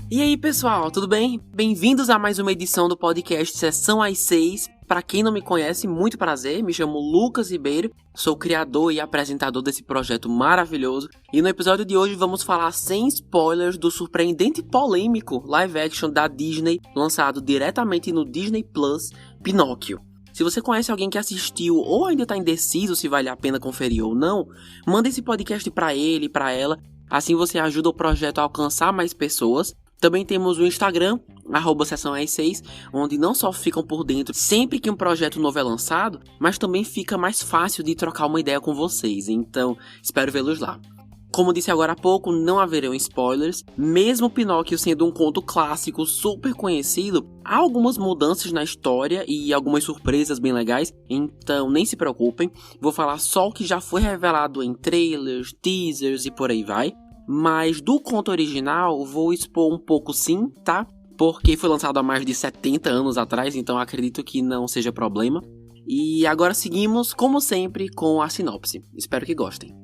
E aí, pessoal, tudo bem? Bem-vindos a mais uma edição do podcast Sessão às 6. Para quem não me conhece, muito prazer, me chamo Lucas Ribeiro, sou criador e apresentador desse projeto maravilhoso. E no episódio de hoje vamos falar sem spoilers do surpreendente e polêmico live action da Disney, lançado diretamente no Disney Plus, Pinóquio. Se você conhece alguém que assistiu ou ainda está indeciso se vale a pena conferir ou não, manda esse podcast para ele, para ela, assim você ajuda o projeto a alcançar mais pessoas. Também temos o Instagram, @sessãoas6, onde não só ficam por dentro sempre que um projeto novo é lançado, mas também fica mais fácil de trocar uma ideia com vocês, então espero vê-los lá. Como disse agora há pouco, não haverão spoilers, mesmo Pinóquio sendo um conto clássico super conhecido, há algumas mudanças na história e algumas surpresas bem legais, então nem se preocupem, vou falar só o que já foi revelado em trailers, teasers e por aí vai. Mas do conto original, vou expor um pouco sim, tá? Porque foi lançado há mais de 70 anos atrás, então acredito que não seja problema. E agora seguimos, como sempre, com a sinopse. Espero que gostem.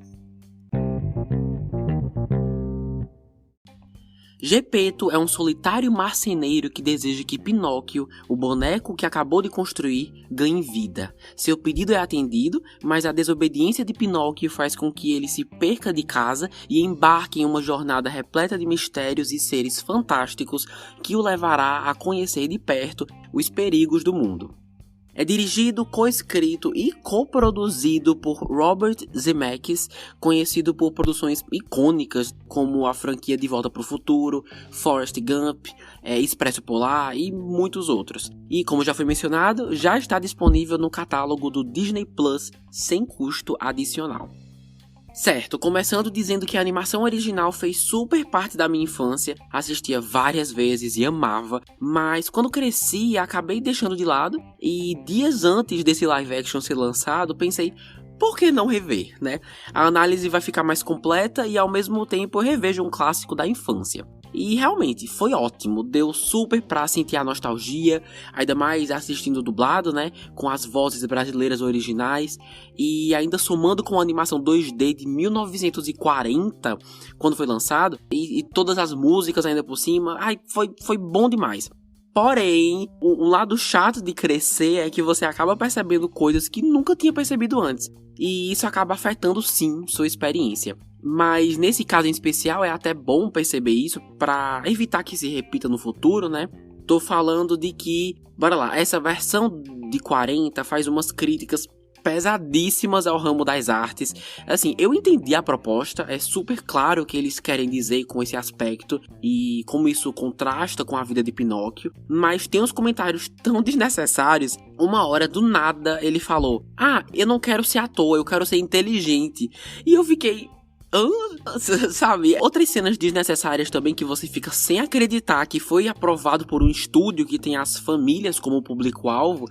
Gepeto é um solitário marceneiro que deseja que Pinóquio, o boneco que acabou de construir, ganhe vida. Seu pedido é atendido, mas a desobediência de Pinóquio faz com que ele se perca de casa e embarque em uma jornada repleta de mistérios e seres fantásticos que o levará a conhecer de perto os perigos do mundo. É dirigido, coescrito e coproduzido por Robert Zemeckis, conhecido por produções icônicas como a franquia De Volta para o Futuro, Forrest Gump, Expresso Polar e muitos outros. E como já foi mencionado, já está disponível no catálogo do Disney Plus sem custo adicional. Certo, começando dizendo que a animação original fez super parte da minha infância, assistia várias vezes e amava, mas quando cresci acabei deixando de lado e dias antes desse live action ser lançado pensei, por que não rever, né? A análise vai ficar mais completa e ao mesmo tempo eu revejo um clássico da infância. E realmente, foi ótimo, deu super pra sentir a nostalgia, ainda mais assistindo dublado, né, com as vozes brasileiras originais, e ainda somando com a animação 2D de 1940, quando foi lançado, e todas as músicas ainda por cima, foi bom demais. Porém, um lado chato de crescer é que você acaba percebendo coisas que nunca tinha percebido antes, e isso acaba afetando sim sua experiência. Mas nesse caso em especial é até bom perceber isso para evitar que se repita no futuro, né? Tô falando de que, bora lá, essa versão de 40 faz umas críticas pesadíssimas ao ramo das artes. Assim, eu entendi a proposta, é super claro o que eles querem dizer com esse aspecto e como isso contrasta com a vida de Pinóquio, mas tem uns comentários tão desnecessários. Uma hora, do nada, ele falou, eu não quero ser ator, eu quero ser inteligente. E eu fiquei... sabe? Outras cenas desnecessárias também que você fica sem acreditar que foi aprovado por um estúdio que tem as famílias como público-alvo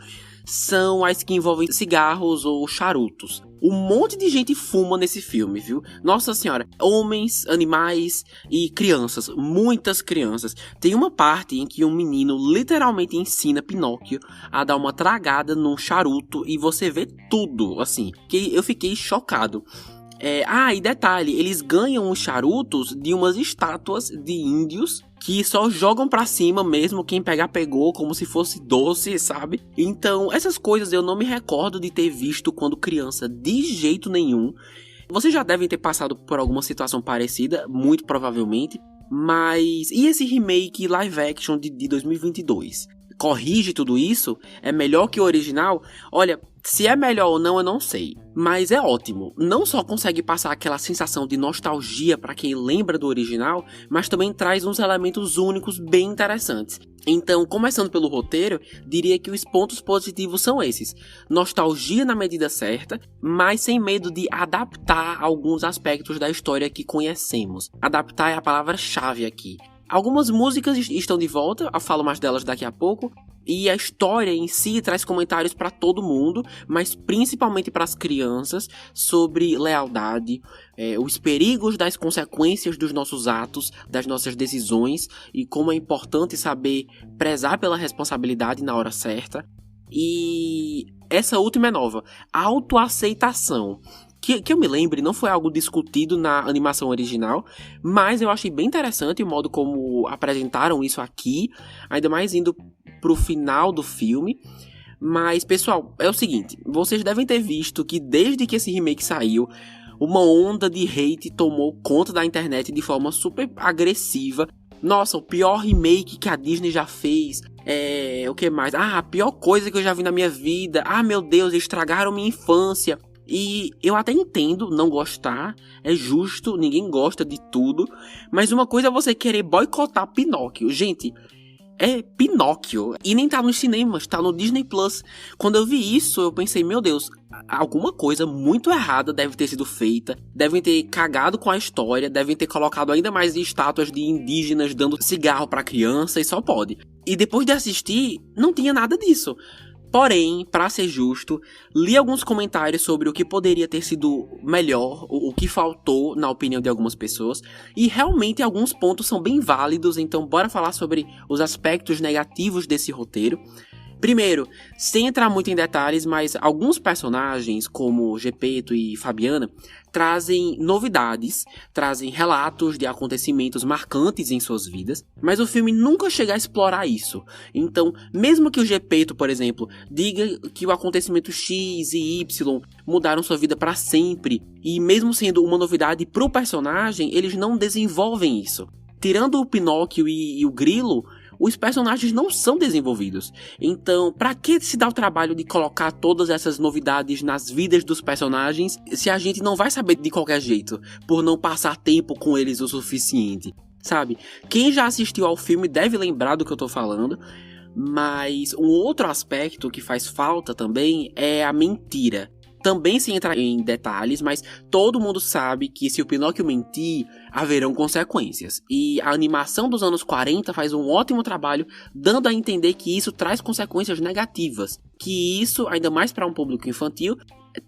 são as que envolvem cigarros ou charutos. Um monte de gente fuma nesse filme, viu? Nossa senhora, homens, animais e crianças, muitas crianças. Tem uma parte em que um menino literalmente ensina Pinóquio a dar uma tragada num charuto e você vê tudo, assim, que eu fiquei chocado. E detalhe, eles ganham os charutos de umas estátuas de índios que só jogam pra cima mesmo, quem pegar pegou, como se fosse doce, sabe? Então, essas coisas eu não me recordo de ter visto quando criança de jeito nenhum. Vocês já devem ter passado por alguma situação parecida, muito provavelmente, mas e esse remake live action de 2022? Corrige tudo isso? É melhor que o original? Olha, se é melhor ou não eu não sei, mas é ótimo. Não só consegue passar aquela sensação de nostalgia para quem lembra do original, mas também traz uns elementos únicos bem interessantes. Então, começando pelo roteiro, diria que os pontos positivos são esses: nostalgia na medida certa, mas sem medo de adaptar alguns aspectos da história que conhecemos. Adaptar é a palavra-chave aqui. Algumas músicas estão de volta, eu falo mais delas daqui a pouco, e a história em si traz comentários para todo mundo, mas principalmente para as crianças, sobre lealdade, os perigos das consequências dos nossos atos, das nossas decisões, e como é importante saber prezar pela responsabilidade na hora certa. E essa última é nova, autoaceitação. que eu me lembre, não foi algo discutido na animação original, mas eu achei bem interessante o modo como apresentaram isso aqui, ainda mais indo pro final do filme. Mas, pessoal, é o seguinte, vocês devem ter visto que desde que esse remake saiu, uma onda de hate tomou conta da internet de forma super agressiva. Nossa, o pior remake que a Disney já fez. O que mais? A pior coisa que eu já vi na minha vida. Meu Deus, estragaram minha infância. E eu até entendo não gostar, é justo, ninguém gosta de tudo. Mas uma coisa é você querer boicotar Pinóquio. Gente, é Pinóquio. E nem tá nos cinemas, tá no Disney Plus. Quando eu vi isso, eu pensei, meu Deus, alguma coisa muito errada deve ter sido feita. Devem ter cagado com a história, devem ter colocado ainda mais estátuas de indígenas dando cigarro pra criança e só pode. E depois de assistir, não tinha nada disso. Porém, pra ser justo, li alguns comentários sobre o que poderia ter sido melhor, o que faltou na opinião de algumas pessoas, e realmente alguns pontos são bem válidos, então bora falar sobre os aspectos negativos desse roteiro. Primeiro, sem entrar muito em detalhes, mas alguns personagens, como Gepeto e Fabiana, trazem novidades, trazem relatos de acontecimentos marcantes em suas vidas, mas o filme nunca chega a explorar isso. Então, mesmo que o Gepeto, por exemplo, diga que o acontecimento X e Y mudaram sua vida para sempre, e mesmo sendo uma novidade pro personagem, eles não desenvolvem isso. Tirando o Pinóquio e o Grilo, os personagens não são desenvolvidos. Então, pra que se dar o trabalho de colocar todas essas novidades nas vidas dos personagens se a gente não vai saber de qualquer jeito, por não passar tempo com eles o suficiente, sabe? Quem já assistiu ao filme deve lembrar do que eu tô falando, mas um outro aspecto que faz falta também é a mentira. Também sem entrar em detalhes, mas todo mundo sabe que se o Pinóquio mentir, haverão consequências. E a animação dos anos 40 faz um ótimo trabalho dando a entender que isso traz consequências negativas. Que isso, ainda mais para um público infantil,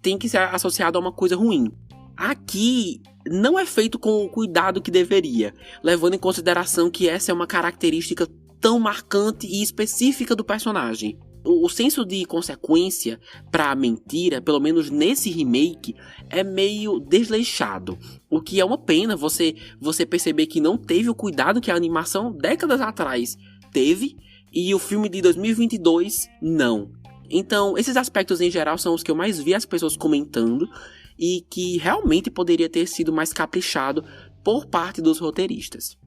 tem que ser associado a uma coisa ruim. Aqui não é feito com o cuidado que deveria, levando em consideração que essa é uma característica tão marcante e específica do personagem. O senso de consequência para a mentira, pelo menos nesse remake, é meio desleixado. O que é uma pena você perceber que não teve o cuidado que a animação décadas atrás teve e o filme de 2022 não. Então, esses aspectos em geral são os que eu mais vi as pessoas comentando e que realmente poderia ter sido mais caprichado por parte dos roteiristas.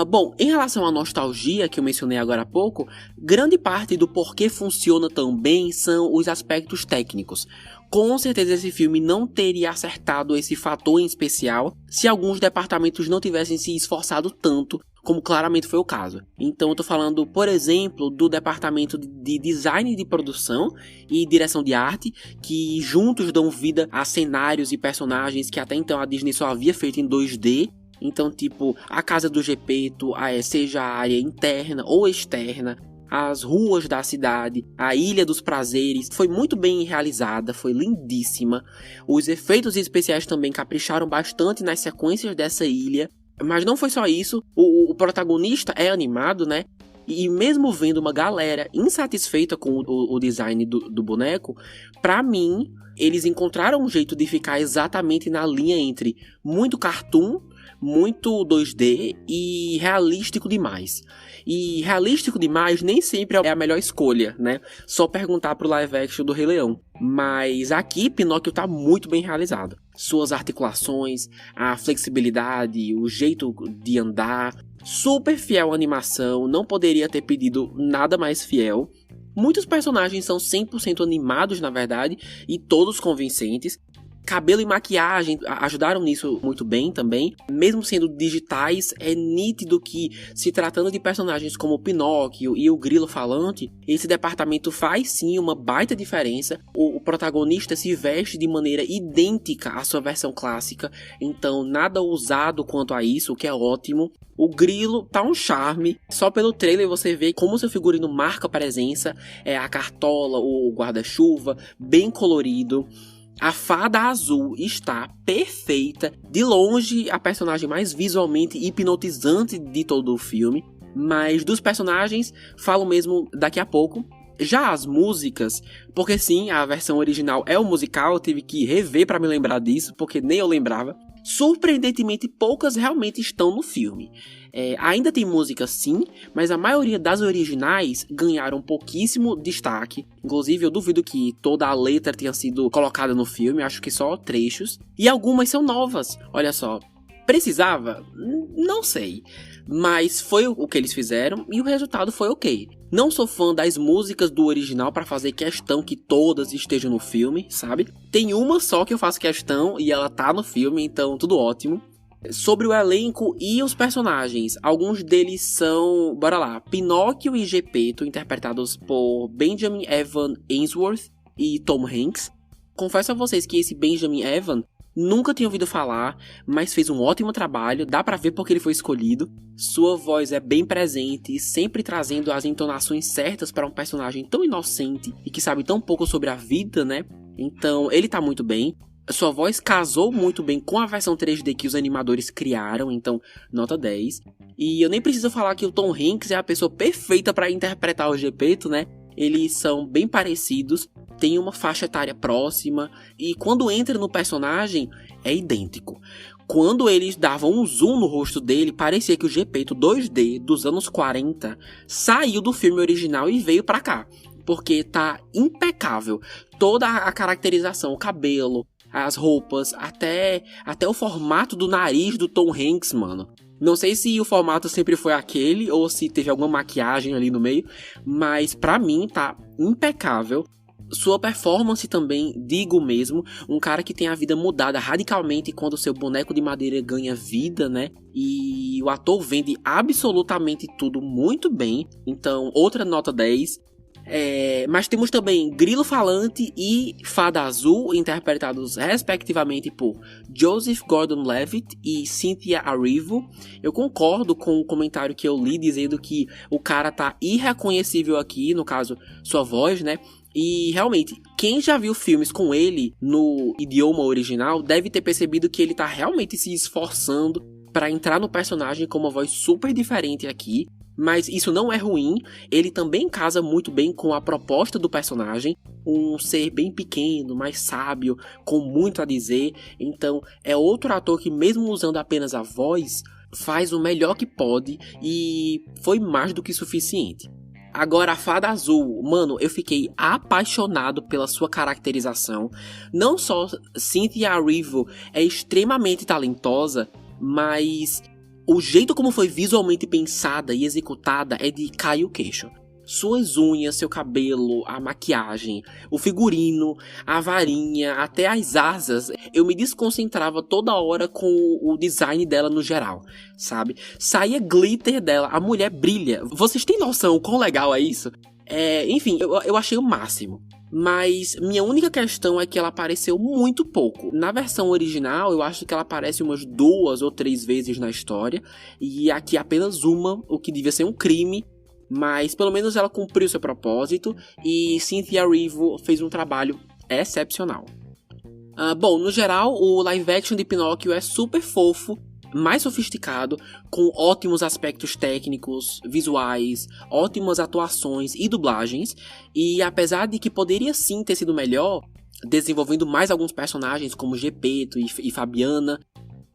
Bom, em relação à nostalgia que eu mencionei agora há pouco, grande parte do porquê funciona tão bem são os aspectos técnicos. Com certeza esse filme não teria acertado esse fator em especial se alguns departamentos não tivessem se esforçado tanto, como claramente foi o caso. Então eu tô falando, por exemplo, do departamento de design de produção e direção de arte, que juntos dão vida a cenários e personagens que até então a Disney só havia feito em 2D. Então, tipo, a casa do Gepeto, seja a área interna ou externa, as ruas da cidade, a Ilha dos Prazeres, foi muito bem realizada, foi lindíssima. Os efeitos especiais também capricharam bastante nas sequências dessa ilha. Mas não foi só isso, o protagonista é animado, né? E mesmo vendo uma galera insatisfeita com o design do boneco, pra mim, eles encontraram um jeito de ficar exatamente na linha entre muito cartoon, muito 2D e realístico demais. E realístico demais nem sempre é a melhor escolha, né? Só perguntar pro live action do Rei Leão. Mas aqui Pinóquio tá muito bem realizado. Suas articulações, a flexibilidade, o jeito de andar, super fiel à animação, não poderia ter pedido nada mais fiel. Muitos personagens são 100% animados, na verdade, e todos convincentes. Cabelo e maquiagem ajudaram nisso muito bem também. Mesmo sendo digitais, é nítido que, se tratando de personagens como o Pinóquio e o Grilo Falante, esse departamento faz sim uma baita diferença. O protagonista se veste de maneira idêntica à sua versão clássica, então nada ousado quanto a isso, o que é ótimo. O Grilo tá um charme, só pelo trailer você vê como seu figurino marca a presença, a cartola, o guarda-chuva, bem colorido. A Fada Azul está perfeita, de longe a personagem mais visualmente hipnotizante de todo o filme, mas dos personagens falo mesmo daqui a pouco. Já as músicas, porque sim, a versão original é o musical, eu tive que rever pra me lembrar disso, porque nem eu lembrava. Surpreendentemente, poucas realmente estão no filme. Ainda tem música sim, mas a maioria das originais ganharam pouquíssimo destaque. Inclusive, eu duvido que toda a letra tenha sido colocada no filme, acho que só trechos. E algumas são novas, olha só. Precisava? Não sei. Mas foi o que eles fizeram e o resultado foi ok. Não sou fã das músicas do original pra fazer questão que todas estejam no filme, sabe? Tem uma só que eu faço questão e ela tá no filme, então tudo ótimo. Sobre o elenco e os personagens, alguns deles são, bora lá, Pinóquio e Gepeto, interpretados por Benjamin Evan Ainsworth e Tom Hanks. Confesso a vocês que esse Benjamin Evan nunca tinha ouvido falar, mas fez um ótimo trabalho, dá pra ver porque ele foi escolhido. Sua voz é bem presente, sempre trazendo as entonações certas para um personagem tão inocente e que sabe tão pouco sobre a vida, né? Então, ele tá muito bem. Sua voz casou muito bem com a versão 3D que os animadores criaram, então, nota 10. E eu nem preciso falar que o Tom Hanks é a pessoa perfeita para interpretar o Gepeto, né? Eles são bem parecidos, tem uma faixa etária próxima, e quando entra no personagem, é idêntico. Quando eles davam um zoom no rosto dele, parecia que o Gepeto 2D dos anos 40 saiu do filme original e veio pra cá. Porque tá impecável. Toda a caracterização, o cabelo, as roupas, até o formato do nariz do Tom Hanks, mano. Não sei se o formato sempre foi aquele ou se teve alguma maquiagem ali no meio, mas pra mim tá impecável. Sua performance também, digo mesmo, um cara que tem a vida mudada radicalmente quando o seu boneco de madeira ganha vida, né? E o ator vende absolutamente tudo muito bem, então outra nota 10. Mas temos também Grilo Falante e Fada Azul, interpretados respectivamente por Joseph Gordon-Levitt e Cynthia Erivo. Eu concordo com o comentário que eu li dizendo que o cara tá irreconhecível aqui, no caso, sua voz, né? E realmente, quem já viu filmes com ele no idioma original deve ter percebido que ele tá realmente se esforçando para entrar no personagem com uma voz super diferente aqui. Mas isso não é ruim, ele também casa muito bem com a proposta do personagem, um ser bem pequeno, mais sábio, com muito a dizer. Então é outro ator que, mesmo usando apenas a voz, faz o melhor que pode e foi mais do que suficiente. Agora, a Fada Azul, mano, eu fiquei apaixonado pela sua caracterização. Não só Cynthia Erivo é extremamente talentosa, mas o jeito como foi visualmente pensada e executada é de cair o queixo. Suas unhas, seu cabelo, a maquiagem, o figurino, a varinha, até as asas, eu me desconcentrava toda hora com o design dela no geral, sabe? Saía glitter dela, a mulher brilha. Vocês têm noção quão legal é isso? Enfim, eu achei o máximo. Mas minha única questão é que ela apareceu muito pouco. Na versão original, eu acho que ela aparece umas 2 ou 3 vezes na história. E aqui apenas uma, o que devia ser um crime. Mas pelo menos ela cumpriu seu propósito. E Cynthia Erivo fez um trabalho excepcional. Bom, no geral, o live action de Pinóquio é super fofo, mais sofisticado, com ótimos aspectos técnicos, visuais, ótimas atuações e dublagens, e apesar de que poderia sim ter sido melhor, desenvolvendo mais alguns personagens como Gepeto e Fabiana,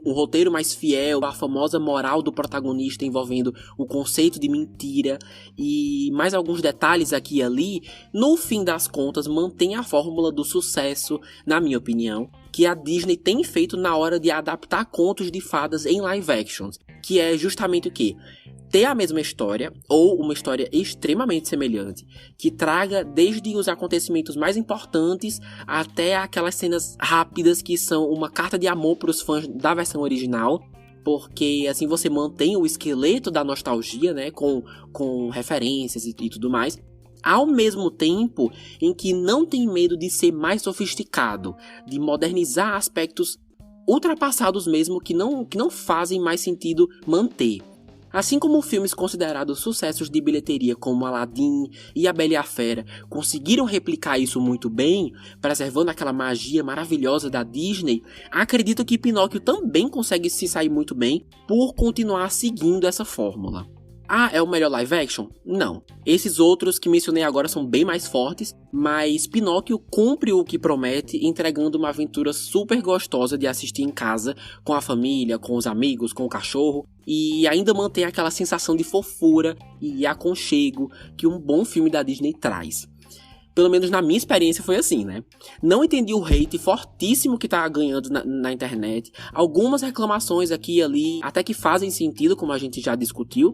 um roteiro mais fiel à famosa moral do protagonista envolvendo o conceito de mentira e mais alguns detalhes aqui e ali, no fim das contas mantém a fórmula do sucesso, na minha opinião, que a Disney tem feito na hora de adaptar contos de fadas em live actions, que é justamente o quê? Ter a mesma história, ou uma história extremamente semelhante, que traga desde os acontecimentos mais importantes até aquelas cenas rápidas que são uma carta de amor para os fãs da versão original, porque assim você mantém o esqueleto da nostalgia, né, com referências e tudo mais, ao mesmo tempo em que não tem medo de ser mais sofisticado, de modernizar aspectos ultrapassados mesmo que não fazem mais sentido manter. Assim como filmes considerados sucessos de bilheteria como Aladdin e A Bela e a Fera conseguiram replicar isso muito bem, preservando aquela magia maravilhosa da Disney, acredito que Pinóquio também consegue se sair muito bem por continuar seguindo essa fórmula. Ah, é o melhor live action? Não. Esses outros que mencionei agora são bem mais fortes, mas Pinóquio cumpre o que promete, entregando uma aventura super gostosa de assistir em casa, com a família, com os amigos, com o cachorro, e ainda mantém aquela sensação de fofura e aconchego que um bom filme da Disney traz. Pelo menos na minha experiência foi assim, né? Não entendi o hate fortíssimo que tá ganhando na internet. Algumas reclamações aqui e ali até que fazem sentido, como a gente já discutiu.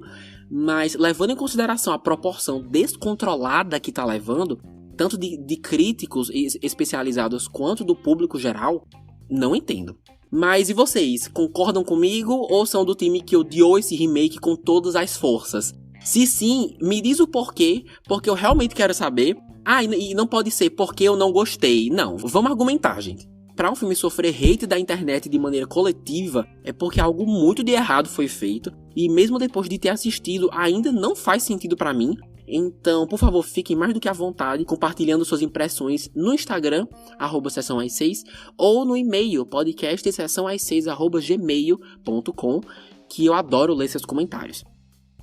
Mas levando em consideração a proporção descontrolada que tá levando, tanto de críticos especializados quanto do público geral, não entendo. Mas e vocês? Concordam comigo ou são do time que odiou esse remake com todas as forças? Se sim, me diz o porquê, porque eu realmente quero saber. Ah, e não pode ser porque eu não gostei. Não, vamos argumentar, gente. Pra um filme sofrer hate da internet de maneira coletiva, é porque algo muito de errado foi feito, e mesmo depois de ter assistido, ainda não faz sentido pra mim. Então, por favor, fiquem mais do que à vontade compartilhando suas impressões no Instagram, @sessãoas6, ou no e-mail, podcastsessãoas6@gmail.com, que eu adoro ler seus comentários.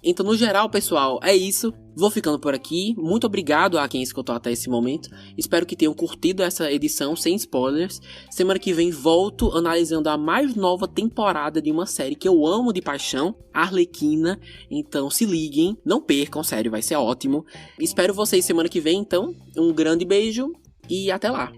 Então, no geral, pessoal, é isso. Vou ficando por aqui. Muito obrigado a quem escutou até esse momento. Espero que tenham curtido essa edição sem spoilers. Semana que vem volto analisando a mais nova temporada de uma série que eu amo de paixão, Arlequina. Então se liguem, não percam, sério, vai ser ótimo. Espero vocês semana que vem, então. Um grande beijo e até lá.